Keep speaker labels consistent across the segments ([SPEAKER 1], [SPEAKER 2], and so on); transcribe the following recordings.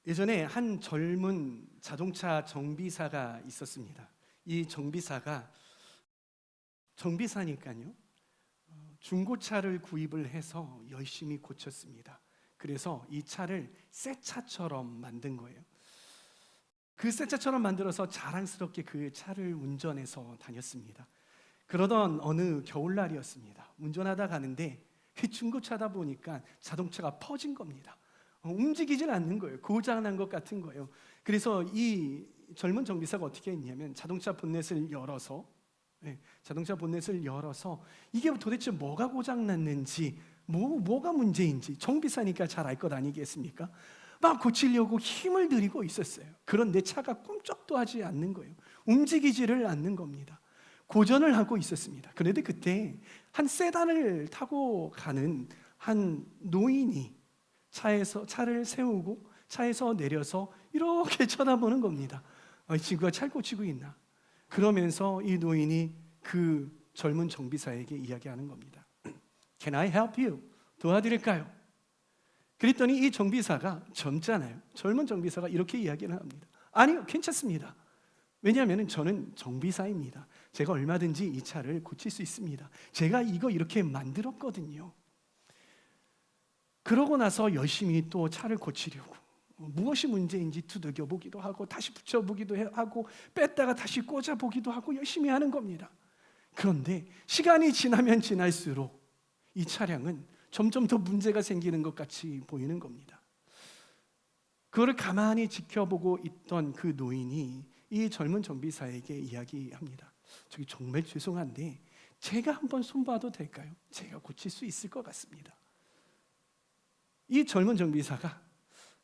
[SPEAKER 1] 예전에 한 젊은 자동차 정비사가 있었습니다. 이 정비사니까요. 중고차를 구입을 해서 열심히 고쳤습니다. 그래서 이 차를 새 차처럼 만든 거예요. 그 새 차처럼 만들어서 자랑스럽게 그 차를 운전해서 다녔습니다. 그러던 어느 겨울날이었습니다. 운전하다 가는데 중고차다 보니까 자동차가 퍼진 겁니다. 움직이질 않는 거예요. 고장난 것 같은 거예요. 그래서 이 젊은 정비사가 어떻게 했냐면 자동차 본넷을 열어서 이게 도대체 뭐가 고장났는지 뭐가 문제인지 정비사니까 잘 알 것 아니겠습니까? 막 고치려고 힘을 들이고 있었어요. 그런데 차가 꿈쩍도 하지 않는 거예요. 움직이지를 않는 겁니다. 고전을 하고 있었습니다. 그런데 그때 한 세단을 타고 가는 한 노인이 차를 세우고 차에서 내려서 이렇게 쳐다보는 겁니다. 이 친구가 잘 고치고 있나? 그러면서 이 노인이 그 젊은 정비사에게 이야기하는 겁니다. Can I help you? 도와드릴까요? 그랬더니 이 정비사가 젊잖아요. 젊은 정비사가 이렇게 이야기를 합니다. 아니요, 괜찮습니다. 왜냐하면 저는 정비사입니다. 제가 얼마든지 이 차를 고칠 수 있습니다. 제가 이거 이렇게 만들었거든요. 그러고 나서 열심히 또 차를 고치려고 무엇이 문제인지 두들겨 보기도 하고 다시 붙여보기도 하고 뺐다가 다시 꽂아보기도 하고 열심히 하는 겁니다. 그런데 시간이 지나면 지날수록 이 차량은 점점 더 문제가 생기는 것 같이 보이는 겁니다. 그거를 가만히 지켜보고 있던 그 노인이 이 젊은 정비사에게 이야기합니다. 저기 정말 죄송한데 제가 한번 손봐도 될까요? 제가 고칠 수 있을 것 같습니다. 이 젊은 정비사가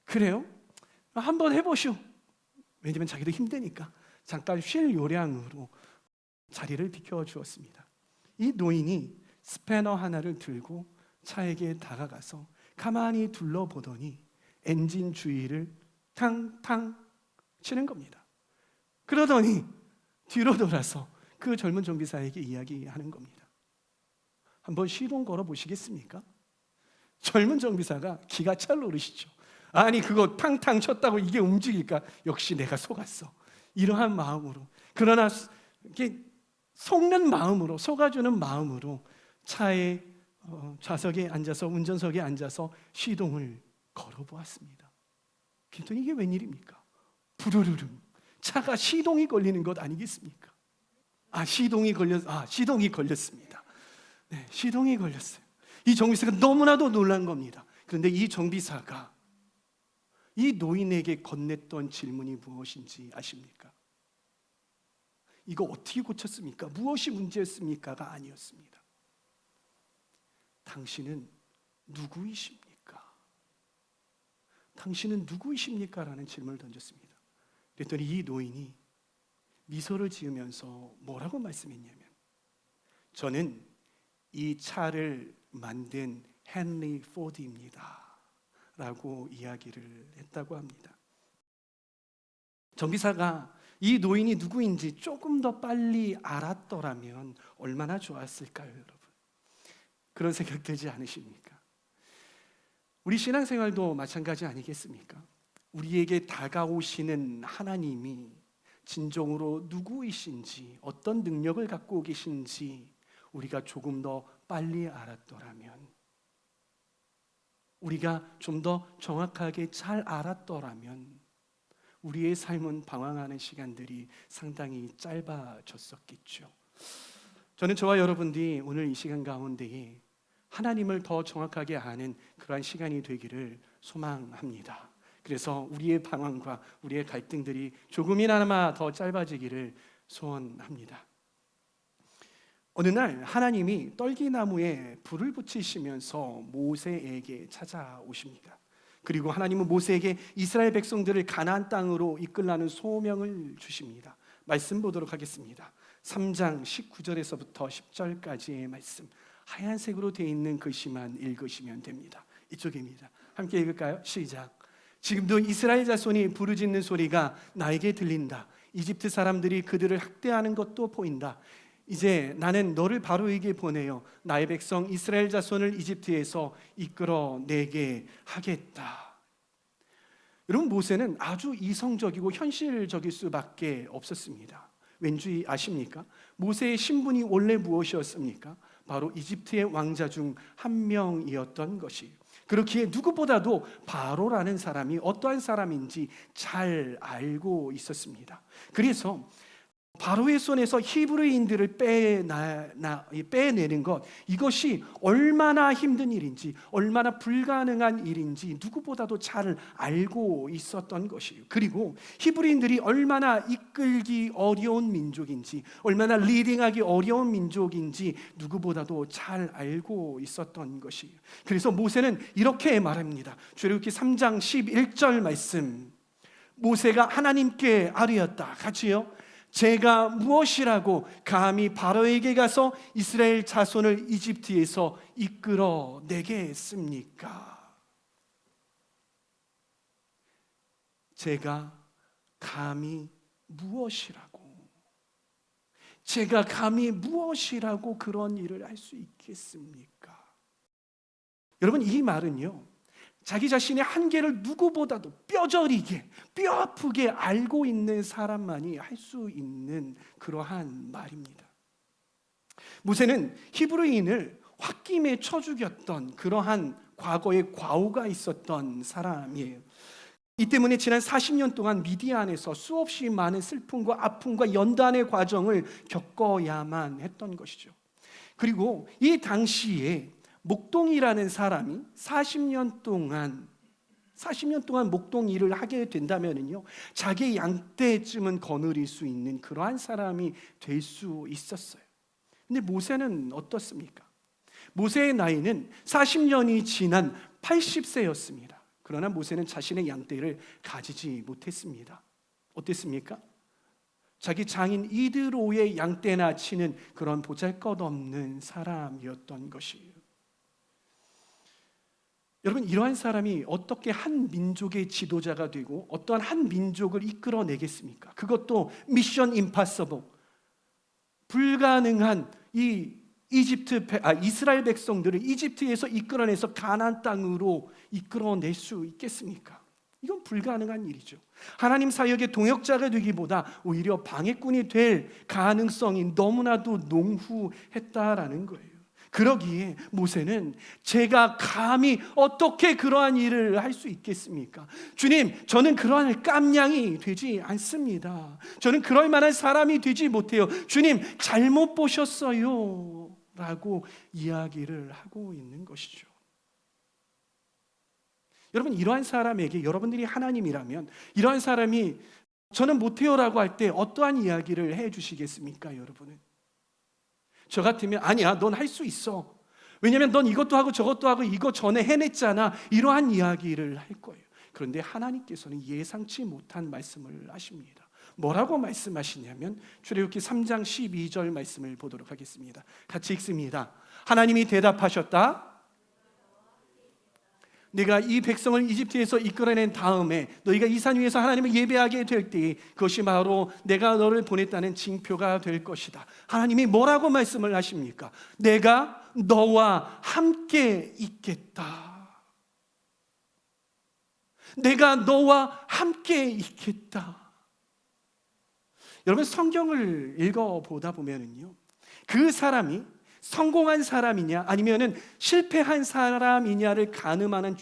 [SPEAKER 1] 그래요? 한번 해보시오. 왜냐면 자기도 힘드니까 잠깐 쉴 요량으로 자리를 비켜주었습니다. 이 노인이 스패너 하나를 들고 차에게 다가가서 가만히 둘러보더니 엔진 주위를 탕탕 치는 겁니다. 그러더니 뒤로 돌아서 그 젊은 정비사에게 이야기하는 겁니다. 한번 시동 걸어 보시겠습니까? 젊은 정비사가 기가 찰 오르시죠. 아니 그거 탕탕 쳤다고 이게 움직일까? 역시 내가 속았어. 이러한 마음으로, 그러나 이렇게 속는 마음으로, 속아주는 마음으로 차의 좌석에 앉아서, 운전석에 앉아서 시동을 걸어보았습니다. 그랬더니 이게 웬일입니까? 부르르릉 차가 시동이 걸리는 것 아니겠습니까? 시동이 걸렸습니다. 네, 시동이 걸렸어요. 이 정비사가 너무나도 놀란 겁니다. 그런데 이 정비사가 이 노인에게 건넸던 질문이 무엇인지 아십니까? 이거 어떻게 고쳤습니까? 무엇이 문제였습니까가 아니었습니다. 당신은 누구이십니까? 당신은 누구이십니까? 라는 질문을 던졌습니다. 그랬더니 이 노인이 미소를 지으면서 뭐라고 말씀했냐면, 저는 이 차를 만든 헨리 포드입니다 라고 이야기를 했다고 합니다. 정비사가 이 노인이 누구인지 조금 더 빨리 알았더라면 얼마나 좋았을까요, 여러분? 그런 생각 들지 않으십니까? 우리 신앙생활도 마찬가지 아니겠습니까? 우리에게 다가오시는 하나님이 진정으로 누구이신지, 어떤 능력을 갖고 계신지 우리가 조금 더 빨리 알았더라면, 우리가 좀 더 정확하게 잘 알았더라면 우리의 삶은 방황하는 시간들이 상당히 짧아졌었겠죠. 저는 저와 여러분들이 오늘 이 시간 가운데에 하나님을 더 정확하게 아는 그러한 시간이 되기를 소망합니다. 그래서 우리의 방황과 우리의 갈등들이 조금이나마 더 짧아지기를 소원합니다. 어느 날 하나님이 떨기나무에 불을 붙이시면서 모세에게 찾아오십니다. 그리고 하나님은 모세에게 이스라엘 백성들을 가나안 땅으로 이끌라는 소명을 주십니다. 말씀 보도록 하겠습니다. 3장 19절에서부터 10절까지의 말씀, 하얀색으로 되어 있는 글씨만 읽으시면 됩니다. 이쪽입니다. 함께 읽을까요? 시작. 지금도 이스라엘 자손이 부르짖는 소리가 나에게 들린다. 이집트 사람들이 그들을 학대하는 것도 보인다. 이제 나는 너를 바로에게 보내어 나의 백성 이스라엘 자손을 이집트에서 이끌어내게 하겠다. 여러분, 모세는 아주 이성적이고 현실적일 수밖에 없었습니다. 왠지 아십니까? 모세의 신분이 원래 무엇이었습니까? 바로 이집트의 왕자 중 한 명이었던 것이. 그렇기에 누구보다도 바로라는 사람이 어떠한 사람인지 잘 알고 있었습니다. 그래서 바로의 손에서 히브리인들을 빼내는 것, 이것이 얼마나 힘든 일인지, 얼마나 불가능한 일인지 누구보다도 잘 알고 있었던 것이에요. 그리고 히브리인들이 얼마나 이끌기 어려운 민족인지, 얼마나 리딩하기 어려운 민족인지 누구보다도 잘 알고 있었던 것이에요. 그래서 모세는 이렇게 말합니다. 출애굽기 3장 11절 말씀, 모세가 하나님께 아뢰었다. 같이요. 제가 무엇이라고 감히 바로에게 가서 이스라엘 자손을 이집트에서 이끌어 내겠습니까? 제가 감히 무엇이라고, 제가 감히 무엇이라고 그런 일을 할 수 있겠습니까? 여러분, 이 말은요, 자기 자신의 한계를 누구보다도 뼈저리게, 뼈아프게 알고 있는 사람만이 할 수 있는 그러한 말입니다. 모세는 히브리인을 홧김에 쳐 죽였던 그러한 과거의 과오가 있었던 사람이에요. 이 때문에 지난 40년 동안 미디안에서 수없이 많은 슬픔과 아픔과 연단의 과정을 겪어야만 했던 것이죠. 그리고 이 당시에 목동이라는 사람이 40년 동안 목동 일을 하게 된다면요, 자기의 양떼쯤은 거느릴 수 있는 그러한 사람이 될 수 있었어요. 근데 모세는 어떻습니까? 모세의 나이는 40년이 지난 80세였습니다. 그러나 모세는 자신의 양떼를 가지지 못했습니다. 어땠습니까? 자기 장인 이드로의 양떼나 치는 그런 보잘것없는 사람이었던 것이에요. 여러분, 이러한 사람이 어떻게 한 민족의 지도자가 되고 어떠한 한 민족을 이끌어내겠습니까? 그것도 미션 임파서블, 불가능한 이 이스라엘 백성들을 이집트에서 이끌어내서 가나안 땅으로 이끌어낼 수 있겠습니까? 이건 불가능한 일이죠. 하나님 사역의 동역자가 되기보다 오히려 방해꾼이 될 가능성이 너무나도 농후했다라는 거예요. 그러기에 모세는 제가 감히 어떻게 그러한 일을 할 수 있겠습니까? 주님, 저는 그러한 깜냥이 되지 않습니다. 저는 그럴 만한 사람이 되지 못해요. 주님, 잘못 보셨어요 라고 이야기를 하고 있는 것이죠. 여러분, 이러한 사람에게 여러분들이 하나님이라면 이러한 사람이 저는 못해요 라고 할 때 어떠한 이야기를 해 주시겠습니까? 여러분은 저 같으면 아니야, 넌 할 수 있어. 왜냐하면 넌 이것도 하고 저것도 하고 이거 전에 해냈잖아. 이러한 이야기를 할 거예요. 그런데 하나님께서는 예상치 못한 말씀을 하십니다. 뭐라고 말씀하시냐면 출애굽기 3장 12절 말씀을 보도록 하겠습니다. 같이 읽습니다. 하나님이 대답하셨다. 내가 이 백성을 이집트에서 이끌어낸 다음에 너희가 이 산 위에서 하나님을 예배하게 될 때에 그것이 바로 내가 너를 보냈다는 징표가 될 것이다. 하나님이 뭐라고 말씀을 하십니까? 내가 너와 함께 있겠다. 내가 너와 함께 있겠다. 여러분, 성경을 읽어보다 보면은요, 그 사람이 성공한 사람이냐 아니면은 실패한 사람이냐를 가늠하는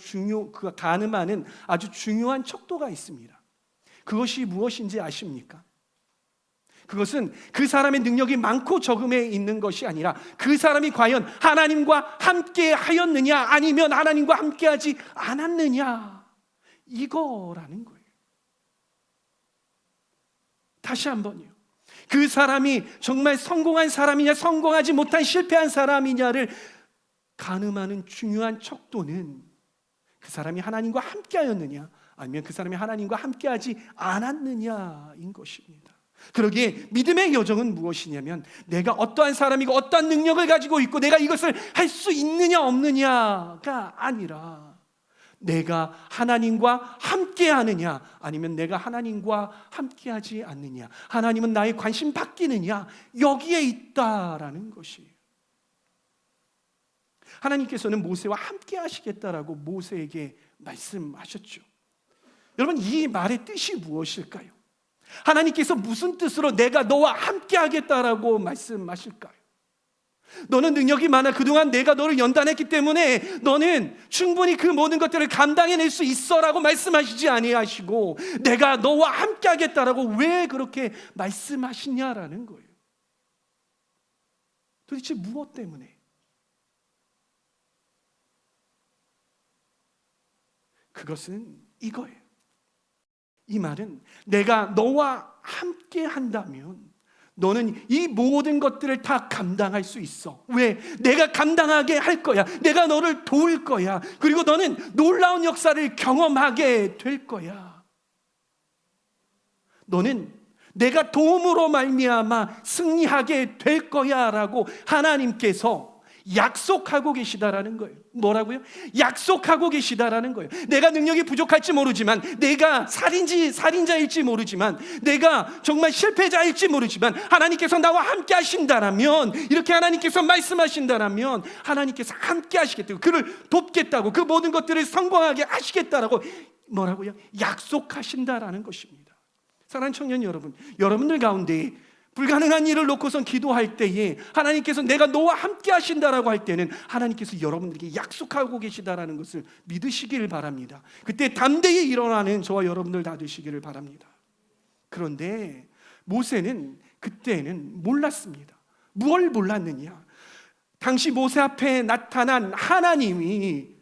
[SPEAKER 1] 아주 중요한 척도가 있습니다. 그것이 무엇인지 아십니까? 그것은 그 사람의 능력이 많고 적음에 있는 것이 아니라 그 사람이 과연 하나님과 함께 하였느냐 아니면 하나님과 함께 하지 않았느냐, 이거라는 거예요. 다시 한번요. 그 사람이 정말 성공한 사람이냐 성공하지 못한 실패한 사람이냐를 가늠하는 중요한 척도는 그 사람이 하나님과 함께하였느냐 아니면 그 사람이 하나님과 함께하지 않았느냐인 것입니다. 그러기에 믿음의 여정은 무엇이냐면 내가 어떠한 사람이고 어떠한 능력을 가지고 있고 내가 이것을 할 수 있느냐 없느냐가 아니라 내가 하나님과 함께하느냐 아니면 내가 하나님과 함께하지 않느냐, 하나님은 나의 관심 바뀌느냐, 여기에 있다라는 것이에요. 하나님께서는 모세와 함께 하시겠다라고 모세에게 말씀하셨죠. 여러분, 이 말의 뜻이 무엇일까요? 하나님께서 무슨 뜻으로 내가 너와 함께 하겠다라고 말씀하실까요? 너는 능력이 많아. 그동안 내가 너를 연단했기 때문에 너는 충분히 그 모든 것들을 감당해낼 수 있어라고 말씀하시지 아니하시고 내가 너와 함께 하겠다라고 왜 그렇게 말씀하시냐라는 거예요. 도대체 무엇 때문에? 그것은 이거예요. 이 말은 내가 너와 함께 한다면 너는 이 모든 것들을 다 감당할 수 있어. 왜? 내가 감당하게 할 거야. 내가 너를 도울 거야. 그리고 너는 놀라운 역사를 경험하게 될 거야. 너는 내가 도움으로 말미암아 승리하게 될 거야 라고 하나님께서 약속하고 계시다라는 거예요. 뭐라고요? 약속하고 계시다라는 거예요. 내가 능력이 부족할지 모르지만, 내가 살인자일지 모르지만, 내가 정말 실패자일지 모르지만 하나님께서 나와 함께 하신다라면, 이렇게 하나님께서 말씀하신다라면 하나님께서 함께 하시겠다고, 그를 돕겠다고, 그 모든 것들을 성공하게 하시겠다라고 뭐라고요? 약속하신다라는 것입니다. 사랑하는 청년 여러분, 여러분들 가운데 불가능한 일을 놓고선 기도할 때에 하나님께서 내가 너와 함께 하신다라고 할 때는 하나님께서 여러분들에게 약속하고 계시다라는 것을 믿으시기를 바랍니다. 그때 담대히 일어나는 저와 여러분들 다 되시기를 바랍니다. 그런데 모세는 그때는 몰랐습니다. 무엇을 몰랐느냐? 당시 모세 앞에 나타난 하나님이,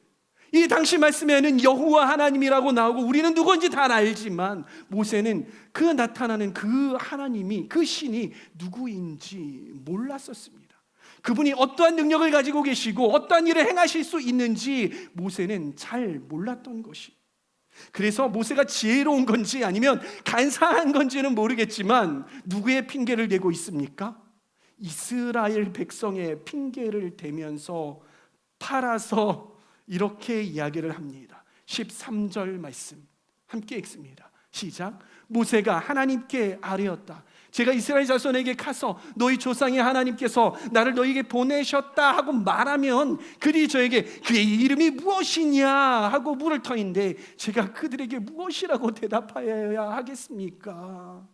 [SPEAKER 1] 이 당시 말씀에는 여호와 하나님이라고 나오고 우리는 누군지 다 알지만 모세는 그 나타나는 그 하나님이, 그 신이 누구인지 몰랐었습니다. 그분이 어떠한 능력을 가지고 계시고 어떠한 일을 행하실 수 있는지 모세는 잘 몰랐던 것이. 그래서 모세가 지혜로운 건지 아니면 간사한 건지는 모르겠지만 누구의 핑계를 대고 있습니까? 이스라엘 백성의 핑계를 대면서 팔아서 이렇게 이야기를 합니다. 13절 말씀 함께 읽습니다. 시작. 모세가 하나님께 아뢰었다. 제가 이스라엘 자손에게 가서 너희 조상의 하나님께서 나를 너희에게 보내셨다 하고 말하면 그들이 저에게 그의 이름이 무엇이냐 하고 물을 터인데 제가 그들에게 무엇이라고 대답하여야 하겠습니까?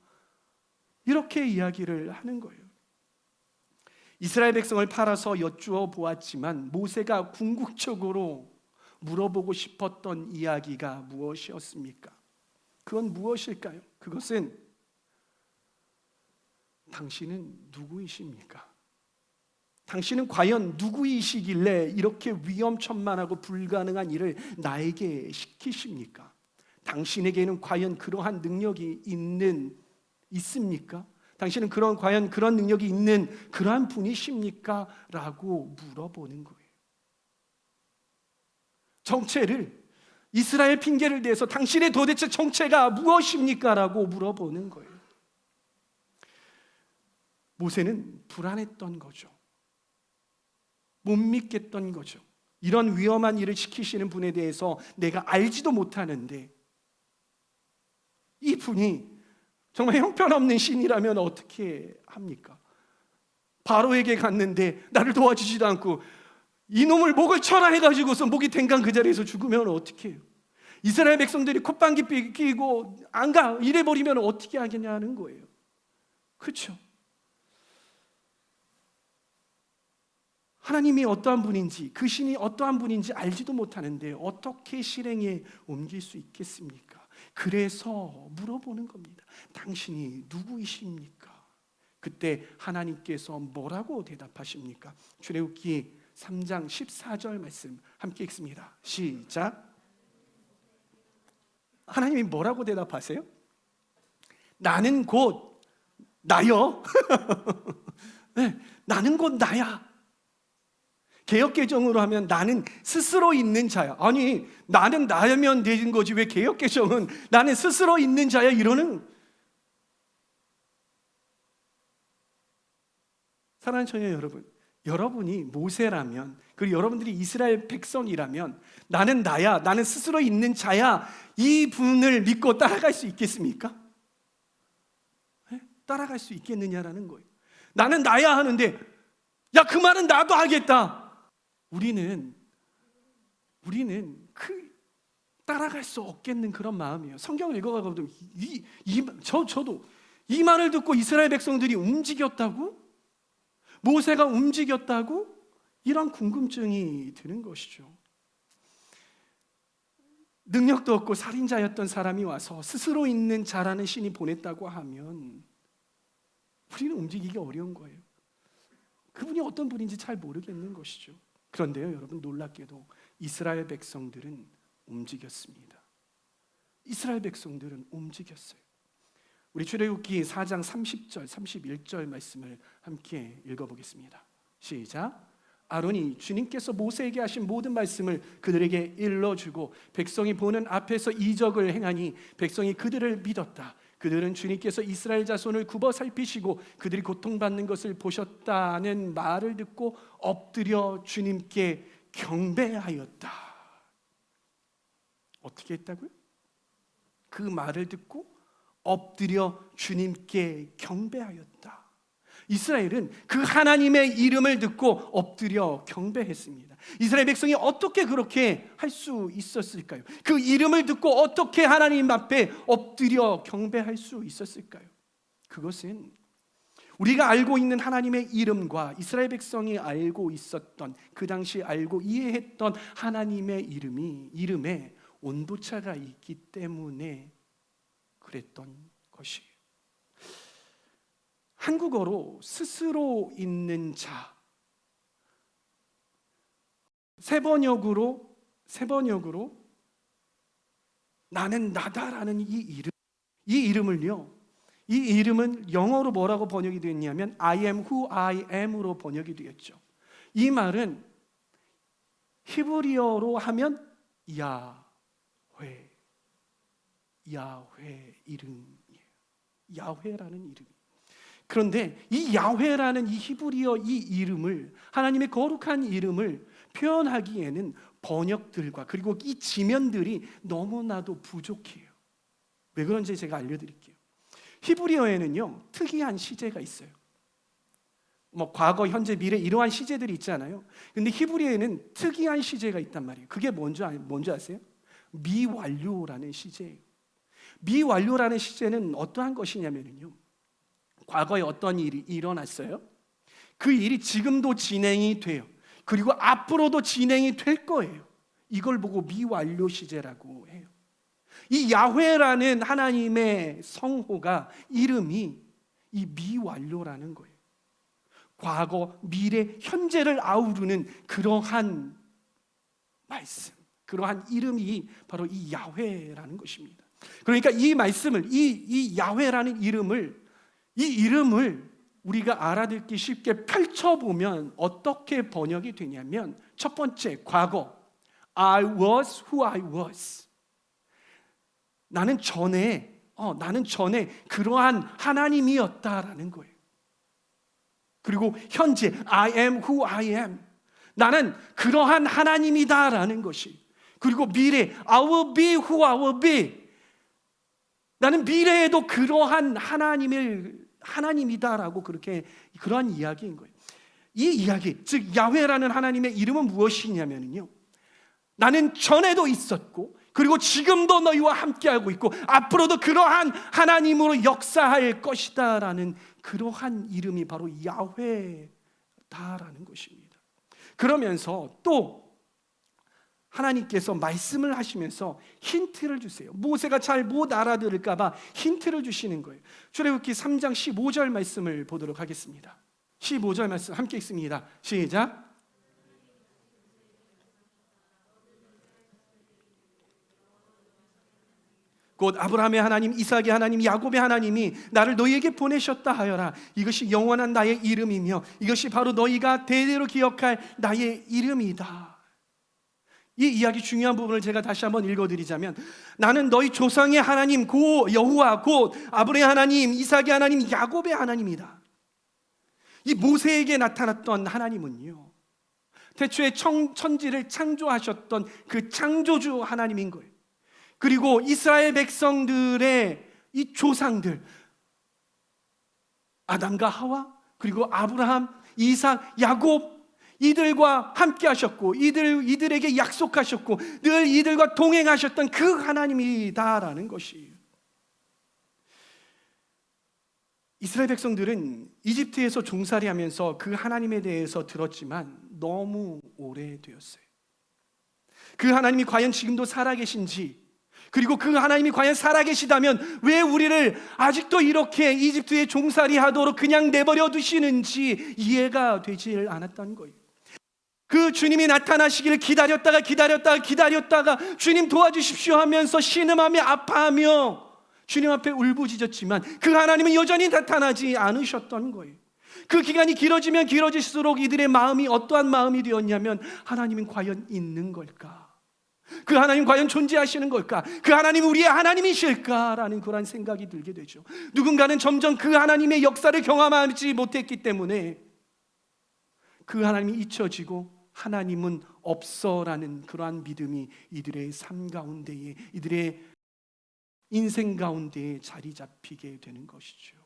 [SPEAKER 1] 이렇게 이야기를 하는 거예요. 이스라엘 백성을 팔아서 여쭈어 보았지만 모세가 궁극적으로 물어보고 싶었던 이야기가 무엇이었습니까? 그건 무엇일까요? 그것은 당신은 누구이십니까? 당신은 과연 누구이시길래 이렇게 위험천만하고 불가능한 일을 나에게 시키십니까? 당신에게는 과연 그러한 능력이 있습니까? 당신은 과연 그런 능력이 있는 그러한 분이십니까? 라고 물어보는 거예요. 정체를, 이스라엘 핑계를 대서 당신의 도대체 정체가 무엇입니까? 라고 물어보는 거예요. 모세는 불안했던 거죠. 못 믿겠던 거죠. 이런 위험한 일을 시키시는 분에 대해서 내가 알지도 못하는데 이 분이 정말 형편없는 신이라면 어떻게 합니까? 바로에게 갔는데 나를 도와주지도 않고 이놈을 목을 쳐라 해가지고서 목이 댕강 그 자리에서 죽으면 어떻게 해요? 이스라엘 백성들이 콧방귀 끼고 안 가 이래버리면 어떻게 하겠냐는 거예요. 그렇죠? 하나님이 어떠한 분인지, 그 신이 어떠한 분인지 알지도 못하는데 어떻게 실행에 옮길 수 있겠습니까? 그래서 물어보는 겁니다. 당신이 누구이십니까? 그때 하나님께서 뭐라고 대답하십니까? 출애굽기 3장 14절 말씀 함께 읽습니다. 시작. 하나님이 뭐라고 대답하세요? 나는 곧 나여. 네, 나는 곧 나야. 개역개정으로 하면 나는 스스로 있는 자야. 아니, 나는 나면 되는 거지 왜 개역개정은 나는 스스로 있는 자야 이러는. 사랑하는 청년 여러분, 여러분이 모세라면, 그리고 여러분들이 이스라엘 백성이라면 나는 나야, 나는 스스로 있는 자야, 이 분을 믿고 따라갈 수 있겠습니까? 네? 따라갈 수 있겠느냐라는 거예요. 나는 나야 하는데 야, 그 말은 나도 하겠다. 우리는 따라갈 수 없겠는 그런 마음이에요. 성경을 읽어가거든. 저도 이 말을 듣고 이스라엘 백성들이 움직였다고? 모세가 움직였다고? 이런 궁금증이 드는 것이죠. 능력도 없고 살인자였던 사람이 와서 스스로 있는 자라는 신이 보냈다고 하면 우리는 움직이기 어려운 거예요. 그분이 어떤 분인지 잘 모르겠는 것이죠. 그런데요, 여러분, 놀랍게도 이스라엘 백성들은 움직였습니다. 이스라엘 백성들은 움직였어요. 우리 출애굽기 4장 30절, 31절 말씀을 함께 읽어보겠습니다. 시작. 아론이 주님께서 모세에게 하신 모든 말씀을 그들에게 일러주고 백성이 보는 앞에서 이적을 행하니 백성이 그들을 믿었다. 그들은 주님께서 이스라엘 자손을 굽어 살피시고 그들이 고통받는 것을 보셨다는 말을 듣고 엎드려 주님께 경배하였다. 어떻게 했다고요? 그 말을 듣고 엎드려 주님께 경배하였다. 이스라엘은 그 하나님의 이름을 듣고 엎드려 경배했습니다. 이스라엘 백성이 어떻게 그렇게 할 수 있었을까요? 그 이름을 듣고 어떻게 하나님 앞에 엎드려 경배할 수 있었을까요? 그것은 우리가 알고 있는 하나님의 이름과 이스라엘 백성이 알고 있었던, 그 당시 알고 이해했던 하나님의 이름에 온도차가 있기 때문에 그랬던 것이에요. 한국어로 스스로 있는 자, 세 번역으로 나는 나다라는 이 이름을요, 이 이름은 영어로 뭐라고 번역이 되었냐면 I am who I am으로 번역이 되었죠. 이 말은 히브리어로 하면 야훼 이름이에요. 야훼라는 이름. 그런데 이 야훼라는 이 히브리어 이 이름을, 하나님의 거룩한 이름을 표현하기에는 번역들과 그리고 이 지면들이 너무나도 부족해요. 왜 그런지 제가 알려드릴게요. 히브리어에는요, 특이한 시제가 있어요. 과거, 현재, 미래 이러한 시제들이 있잖아요. 근데 히브리어에는 특이한 시제가 있단 말이에요. 그게 뭔지 아세요? 미완료라는 시제예요. 미완료라는 시제는 어떠한 것이냐면요, 과거에 어떤 일이 일어났어요. 그 일이 지금도 진행이 돼요. 그리고 앞으로도 진행이 될 거예요. 이걸 보고 미완료 시제라고 해요. 이 야훼라는 하나님의 성호가, 이름이 이 미완료라는 거예요. 과거, 미래, 현재를 아우르는 그러한 말씀, 그러한 이름이 바로 이 야훼라는 것입니다. 그러니까 이 말씀을, 이 야훼라는 이 이름을 우리가 알아듣기 쉽게 펼쳐보면 어떻게 번역이 되냐면, 첫 번째, 과거, I was who I was. 나는 전에 그러한 하나님이었다라는 거예요. 그리고 현재, I am who I am. 나는 그러한 하나님이다라는 것이. 그리고 미래, I will be who I will be. 나는 미래에도 그러한 하나님이다라고 그러한 이야기인 거예요. 이 이야기, 즉 야훼라는 하나님의 이름은 무엇이냐면요, 나는 전에도 있었고 그리고 지금도 너희와 함께하고 있고 앞으로도 그러한 하나님으로 역사할 것이다라는 그러한 이름이 바로 야훼다라는 것입니다. 그러면서 또 하나님께서 말씀을 하시면서 힌트를 주세요. 모세가 잘 못 알아들을까 봐 힌트를 주시는 거예요. 출애굽기 3장 15절 말씀을 보도록 하겠습니다. 15절 말씀 함께 읽습니다. 시작. 곧 아브라함의 하나님, 이삭의 하나님, 야곱의 하나님이 나를 너희에게 보내셨다 하여라. 이것이 영원한 나의 이름이며 이것이 바로 너희가 대대로 기억할 나의 이름이다. 이 이야기 중요한 부분을 제가 다시 한번 읽어드리자면, 나는 너희 조상의 하나님 고 여호와, 곧 아브라함의 하나님, 이삭의 하나님, 야곱의 하나님이다. 이 모세에게 나타났던 하나님은요, 태초에 천지를 창조하셨던 그 창조주 하나님인 거예요. 그리고 이스라엘 백성들의 이 조상들, 아담과 하와, 그리고 아브라함, 이삭, 야곱, 이들과 함께 하셨고 이들에게 약속하셨고 늘 이들과 동행하셨던 그 하나님이다라는 것이에요. 이스라엘 백성들은 이집트에서 종살이하면서 그 하나님에 대해서 들었지만 너무 오래되었어요. 그 하나님이 과연 지금도 살아계신지, 그리고 그 하나님이 과연 살아계시다면 왜 우리를 아직도 이렇게 이집트에 종살이하도록 그냥 내버려 두시는지 이해가 되질 않았던 거예요. 그 주님이 나타나시기를 기다렸다가 주님 도와주십시오 하면서 신음하며 아파하며 주님 앞에 울부짖었지만 그 하나님은 여전히 나타나지 않으셨던 거예요. 그 기간이 길어지면 길어질수록 이들의 마음이 어떠한 마음이 되었냐면, 하나님은 과연 있는 걸까? 그 하나님 과연 존재하시는 걸까? 그 하나님은 우리의 하나님이실까라는 그런 생각이 들게 되죠. 누군가는 점점 그 하나님의 역사를 경험하지 못했기 때문에 그 하나님이 잊혀지고 하나님은 없어라는 그러한 믿음이 이들의 삶 가운데에, 이들의 인생 가운데에 자리 잡히게 되는 것이죠.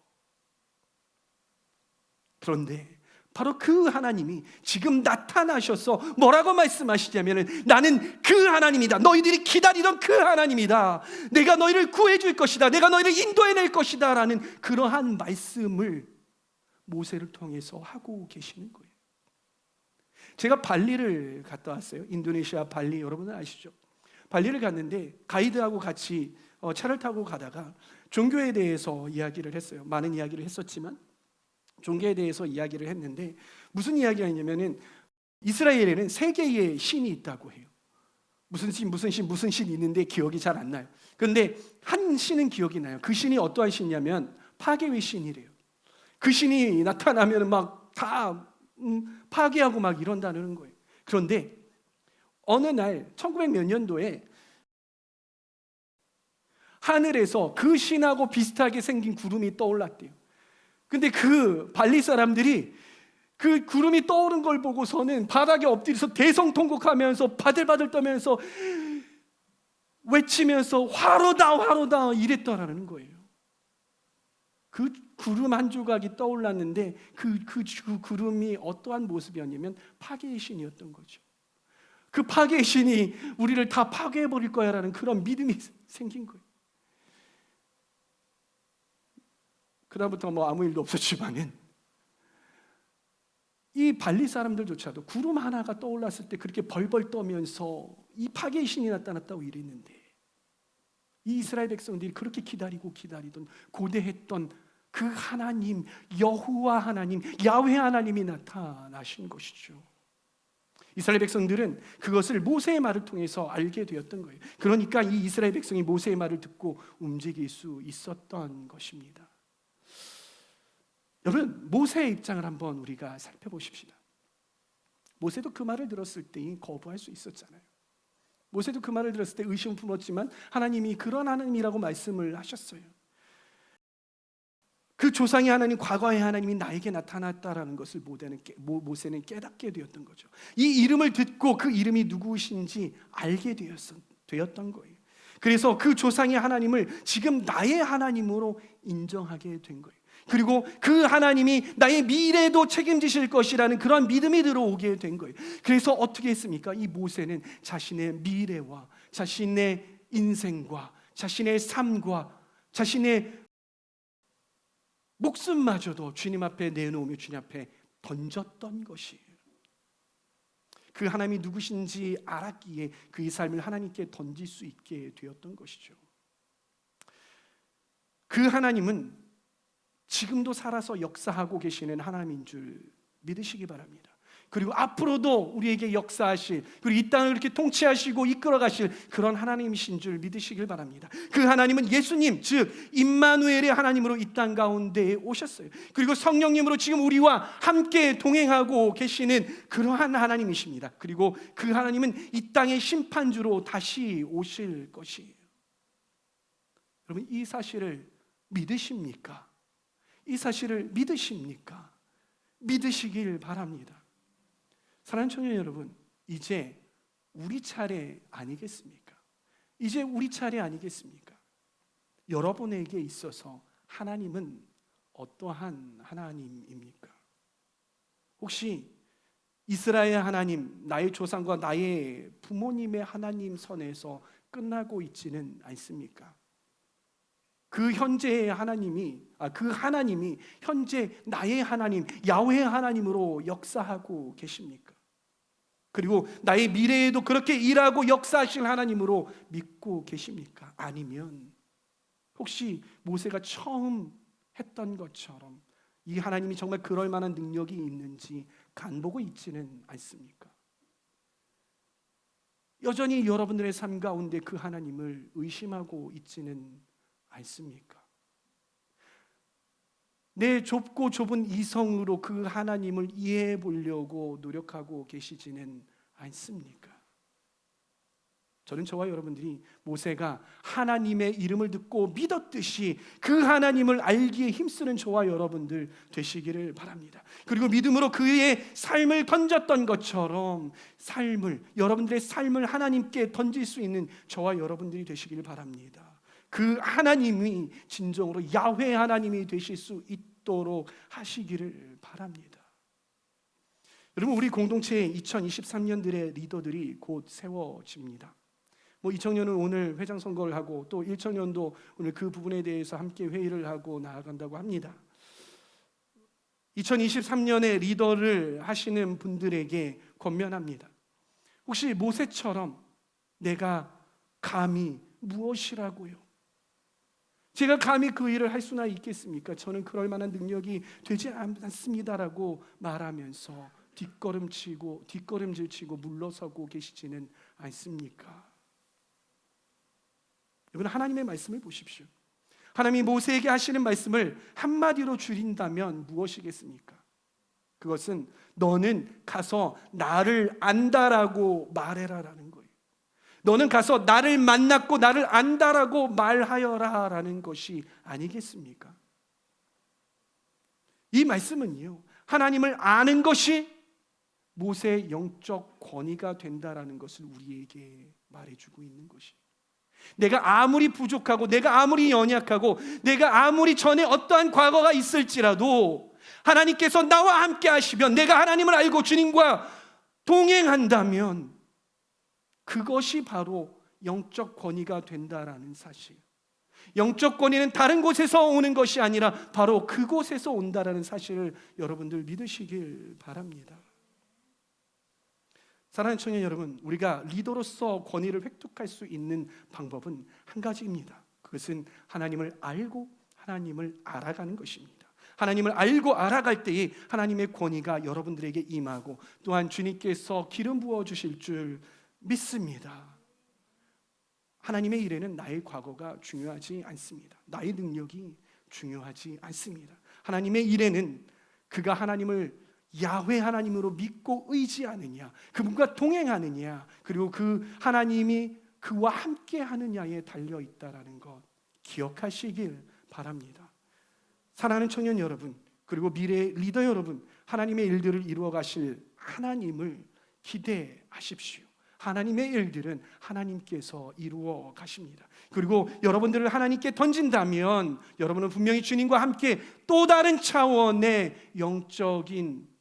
[SPEAKER 1] 그런데 바로 그 하나님이 지금 나타나셔서 뭐라고 말씀하시냐면, 나는 그 하나님이다. 너희들이 기다리던 그 하나님이다. 내가 너희를 구해줄 것이다. 내가 너희를 인도해낼 것이다 라는 그러한 말씀을 모세를 통해서 하고 계시는 거예요. 제가 발리를 갔다 왔어요. 인도네시아 발리, 여러분은 아시죠? 발리를 갔는데 가이드하고 같이 차를 타고 가다가 종교에 대해서 이야기를 했어요. 많은 이야기를 했었지만 종교에 대해서 이야기를 했는데, 무슨 이야기가 있냐면은 이스라엘에는 세 개의 신이 있다고 해요. 무슨 신이 있는데 기억이 잘 안 나요. 그런데 한 신은 기억이 나요. 그 신이 어떠한 신이냐면 파괴의 신이래요. 그 신이 나타나면 막 다 파괴하고 막 이런다는 거예요. 그런데 어느 날 1900 몇 년도에 하늘에서 그 신하고 비슷하게 생긴 구름이 떠올랐대요. 근데 그 발리 사람들이 그 구름이 떠오른 걸 보고서는 바닥에 엎드려서 대성통곡하면서 바들바들 떠면서 외치면서 화로다 이랬더라는 거예요. 그 구름 한 조각이 떠올랐는데 그 구름이 어떠한 모습이었냐면 파괴의 신이었던 거죠. 그 파괴의 신이 우리를 다 파괴해버릴 거야라는 그런 믿음이 생긴 거예요. 그다음부터 뭐 아무 일도 없었지만은 이 발리 사람들조차도 구름 하나가 떠올랐을 때 그렇게 벌벌 떠면서 이 파괴의 신이 나타났다고 이랬는데, 이 이스라엘 백성들이 그렇게 기다리던 고대했던 그 하나님, 여호와 하나님, 야훼 하나님이 나타나신 것이죠. 이스라엘 백성들은 그것을 모세의 말을 통해서 알게 되었던 거예요. 그러니까 이 이스라엘 백성이 모세의 말을 듣고 움직일 수 있었던 것입니다. 여러분, 모세의 입장을 한번 우리가 살펴보십시다. 모세도 그 말을 들었을 때 거부할 수 있었잖아요. 모세도 그 말을 들었을 때 의심을 품었지만 하나님이 그런 하나님이라고 말씀을 하셨어요. 그 조상의 하나님, 과거의 하나님이 나에게 나타났다라는 것을 모세는 깨닫게 되었던 거죠. 이 이름을 듣고 그 이름이 누구신지 알게 되었던 거예요. 그래서 그 조상의 하나님을 지금 나의 하나님으로 인정하게 된 거예요. 그리고 그 하나님이 나의 미래도 책임지실 것이라는 그런 믿음이 들어오게 된 거예요. 그래서 어떻게 했습니까? 이 모세는 자신의 미래와 자신의 인생과 자신의 삶과 자신의 목숨마저도 주님 앞에 내놓으며 주님 앞에 던졌던 것이에요. 그 하나님이 누구신지 알았기에 그의 삶을 하나님께 던질 수 있게 되었던 것이죠. 그 하나님은 지금도 살아서 역사하고 계시는 하나님인 줄 믿으시기 바랍니다. 그리고 앞으로도 우리에게 역사하실, 그리고 이 땅을 이렇게 통치하시고 이끌어가실 그런 하나님이신 줄 믿으시길 바랍니다. 그 하나님은 예수님, 즉 임마누엘의 하나님으로 이 땅 가운데에 오셨어요. 그리고 성령님으로 지금 우리와 함께 동행하고 계시는 그러한 하나님이십니다. 그리고 그 하나님은 이 땅의 심판주로 다시 오실 것이에요. 여러분, 이 사실을 믿으십니까? 이 사실을 믿으십니까? 믿으시길 바랍니다. 사랑하는 청년 여러분, 이제 우리 차례 아니겠습니까? 이제 우리 차례 아니겠습니까? 여러분에게 있어서 하나님은 어떠한 하나님입니까? 혹시 이스라엘 하나님, 나의 조상과 나의 부모님의 하나님 선에서 끝나고 있지는 않습니까? 그 현재의 하나님이, 그 하나님이 현재 나의 하나님, 야훼 하나님으로 역사하고 계십니까? 그리고 나의 미래에도 그렇게 일하고 역사하실 하나님으로 믿고 계십니까? 아니면 혹시 모세가 처음 했던 것처럼 이 하나님이 정말 그럴 만한 능력이 있는지 간보고 있지는 않습니까? 여전히 여러분들의 삶 가운데 그 하나님을 의심하고 있지는 않습니까? 내 좁고 좁은 이성으로 그 하나님을 이해해 보려고 노력하고 계시지는 않습니까? 저는 저와 여러분들이 모세가 하나님의 이름을 듣고 믿었듯이 그 하나님을 알기에 힘쓰는 저와 여러분들 되시기를 바랍니다. 그리고 믿음으로 그의 삶을 던졌던 것처럼 여러분들의 삶을 하나님께 던질 수 있는 저와 여러분들이 되시기를 바랍니다. 그 하나님이 진정으로 야훼 하나님이 되실 수 있도록 하시기를 바랍니다. 여러분, 우리 공동체에 2023년들의 리더들이 곧 세워집니다. 2000년은 오늘 회장 선거를 하고 또 1000년도 오늘 그 부분에 대해서 함께 회의를 하고 나아간다고 합니다. 2023년에 리더를 하시는 분들에게 권면합니다. 혹시 모세처럼 내가 감히 무엇이라고요? 제가 감히 그 일을 할 수나 있겠습니까? 저는 그럴 만한 능력이 되지 않습니다라고 말하면서 뒷걸음질치고 물러서고 계시지는 않습니까? 여러분, 하나님의 말씀을 보십시오. 하나님이 모세에게 하시는 말씀을 한마디로 줄인다면 무엇이겠습니까? 그것은 너는 가서 나를 안다라고 말해라라는 거예요. 너는 가서 나를 만났고 나를 안다라고 말하여라라는 것이 아니겠습니까? 이 말씀은요, 하나님을 아는 것이 모세의 영적 권위가 된다라는 것을 우리에게 말해주고 있는 것이에요. 내가 아무리 부족하고 내가 아무리 연약하고 내가 아무리 전에 어떠한 과거가 있을지라도 하나님께서 나와 함께 하시면, 내가 하나님을 알고 주님과 동행한다면 그것이 바로 영적 권위가 된다라는 사실. 영적 권위는 다른 곳에서 오는 것이 아니라 바로 그곳에서 온다라는 사실을 여러분들 믿으시길 바랍니다. 사랑하는 청년 여러분, 우리가 리더로서 권위를 획득할 수 있는 방법은 한 가지입니다. 그것은 하나님을 알고 하나님을 알아가는 것입니다. 하나님을 알고 알아갈 때에 하나님의 권위가 여러분들에게 임하고 또한 주님께서 기름 부어 주실 줄 믿습니다. 하나님의 일에는 나의 과거가 중요하지 않습니다. 나의 능력이 중요하지 않습니다. 하나님의 일에는 그가 하나님을 야훼 하나님으로 믿고 의지하느냐, 그분과 동행하느냐, 그리고 그 하나님이 그와 함께 하느냐에 달려 있다라는 것 기억하시길 바랍니다. 사랑하는 청년 여러분, 그리고 미래의 리더 여러분, 하나님의 일들을 이루어 가실 하나님을 기대하십시오. 하나님의 일들은 하나님께서 이루어 가십니다. 그리고 여러분들을 하나님께 던진다면 여러분은 분명히 주님과 함께 또 다른 차원의 영적인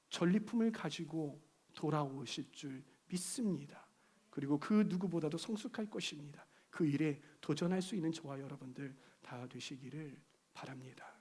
[SPEAKER 1] 전리품을 가지고 돌아오실 줄 믿습니다. 그리고 그 누구보다도 성숙할 것입니다. 그 일에 도전할 수 있는 저와 여러분들 다 되시기를 바랍니다.